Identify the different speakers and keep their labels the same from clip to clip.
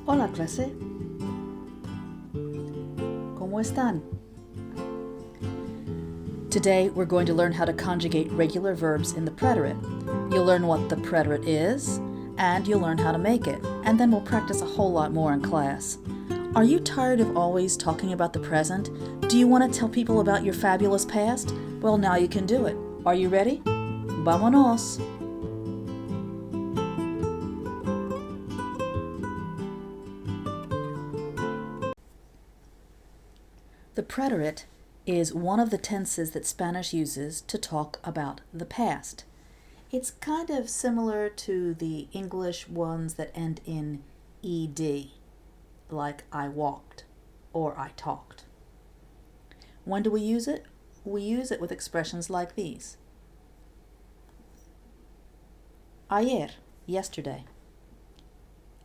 Speaker 1: Hola clase, ¿cómo están? Today we're going to learn how to conjugate regular verbs in the preterite. You'll learn what the preterite is, and you'll learn how to make it, and then we'll practice a whole lot more in class. Are you tired of always talking about the present? Do you want to tell people about your fabulous past? Well, now you can do it. Are you ready? Vámonos! The preterite is one of the tenses that Spanish uses to talk about the past. It's kind of similar to the English ones that end in ed, like I walked or I talked. When do we use it? We use it with expressions like these. Ayer, yesterday.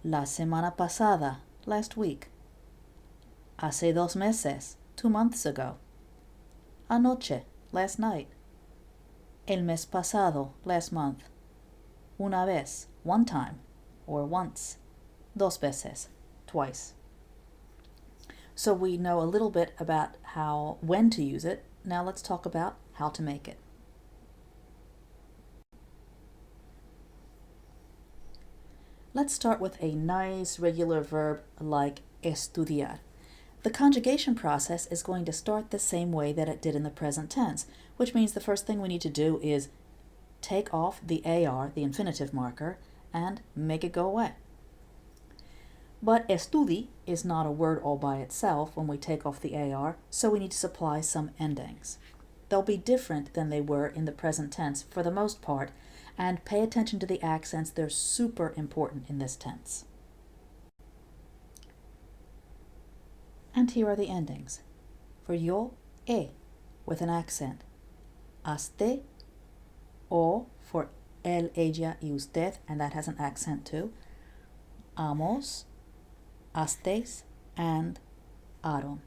Speaker 1: La semana pasada, last week. Hace 2 meses, 2 months ago. Anoche, last night. El mes pasado, last month. Una vez, one time, or once. 2 veces, twice. So we know a little bit about when to use it. Now let's talk about how to make it. Let's start with a nice regular verb like estudiar. The conjugation process is going to start the same way that it did in the present tense, which means the first thing we need to do is take off the AR, the infinitive marker, and make it go away. But estudi is not a word all by itself when we take off the AR, so we need to supply some endings. They'll be different than they were in the present tense for the most part, and pay attention to the accents. They're super important in this tense. And here are the endings. For yo, with an accent. Aste, o for él, ella, y usted, and that has an accent too. Amos, astes, and aron.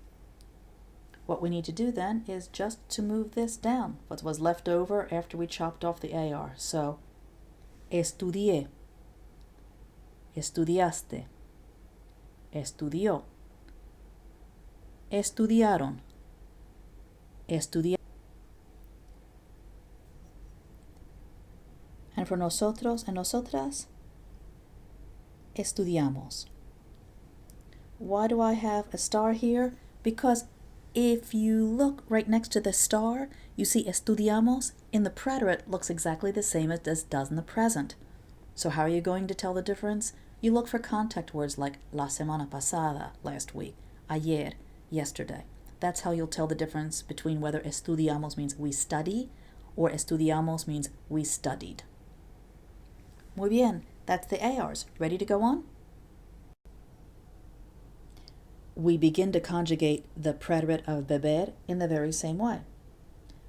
Speaker 1: What we need to do then is just to move this down, what was left over after we chopped off the AR. So, estudié, estudiaste, estudió, estudiaron, estudiaron. And for nosotros and nosotras, estudiamos. Why do I have a star here? Because if you look right next to the star, you see estudiamos in the preterite looks exactly the same as it does in the present. So how are you going to tell the difference? You look for contact words like la semana pasada, last week, ayer, yesterday. That's how you'll tell the difference between whether estudiamos means we study or estudiamos means we studied. Muy bien, that's the ARs. Ready to go on? We begin to conjugate the preterite of beber in the very same way.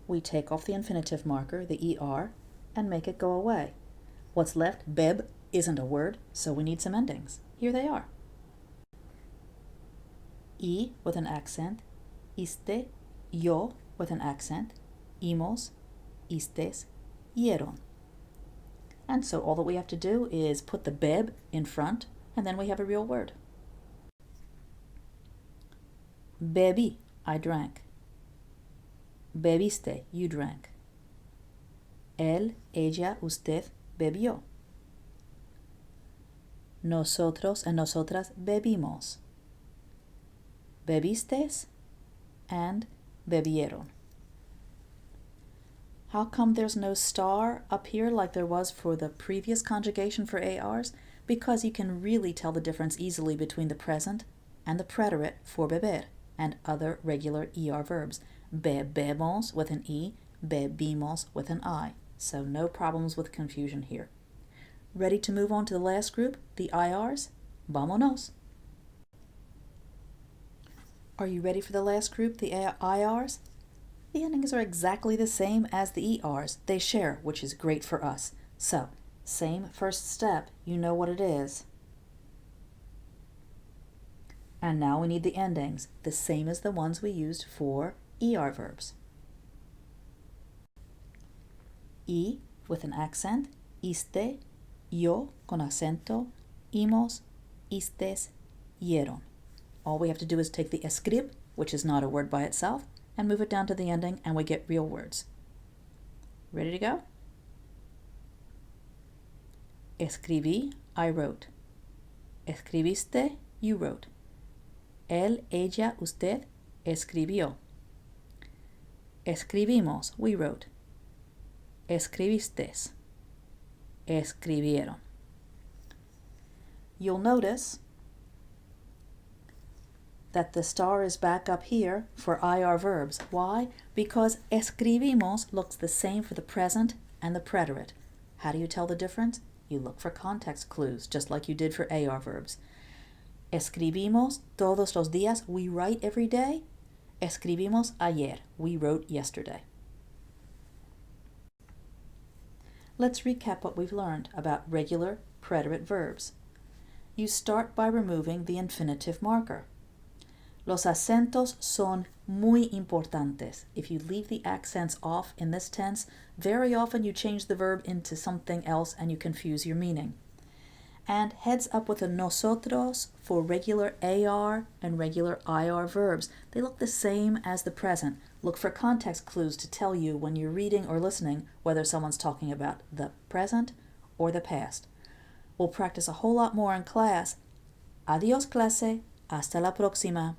Speaker 1: We take off the infinitive marker, the ER, and make it go away. What's left, beb, isn't a word, so we need some endings. Here they are. I with an accent, iste, yo with an accent, imos, istes, hieron. And so all that we have to do is put the beb in front, and then we have a real word. Bebí, I drank. Bebiste, you drank. Él, ella, usted bebió. Nosotros and nosotras bebimos. Bebistes and bebieron. How come there's no star up here like there was for the previous conjugation for ARs? Because you can really tell the difference easily between the present and the preterite for beber and other regular ER verbs. Bebemos with an E, bebimos with an I. So no problems with confusion here. Ready to move on to the last group, the IRs? Vámonos! Are you ready for the last group, the IRs? The endings are exactly the same as the ERs. They share, which is great for us. So, same first step, you know what it is. And now we need the endings, the same as the ones we used for ER verbs. I with an accent, iste, yo con acento, imos, istes, escribieron. All we have to do is take the escrib, which is not a word by itself, and move it down to the ending, and we get real words. Ready to go? Escribí, I wrote. Escribiste, you wrote. Él, ella, usted escribió. Escribimos, we wrote. Escribistes, escribieron. You'll notice that the star is back up here for IR verbs. Why? Because escribimos looks the same for the present and the preterite. How do you tell the difference? You look for context clues, just like you did for AR verbs. Escribimos todos los días, we write every day. Escribimos ayer, we wrote yesterday. Let's recap what we've learned about regular preterite verbs. You start by removing the infinitive marker. Los acentos son muy importantes. If you leave the accents off in this tense, very often you change the verb into something else and you confuse your meaning. And heads up with a nosotros for regular AR and regular IR verbs. They look the same as the present. Look for context clues to tell you when you're reading or listening whether someone's talking about the present or the past. We'll practice a whole lot more in class. Adiós clase, hasta la próxima.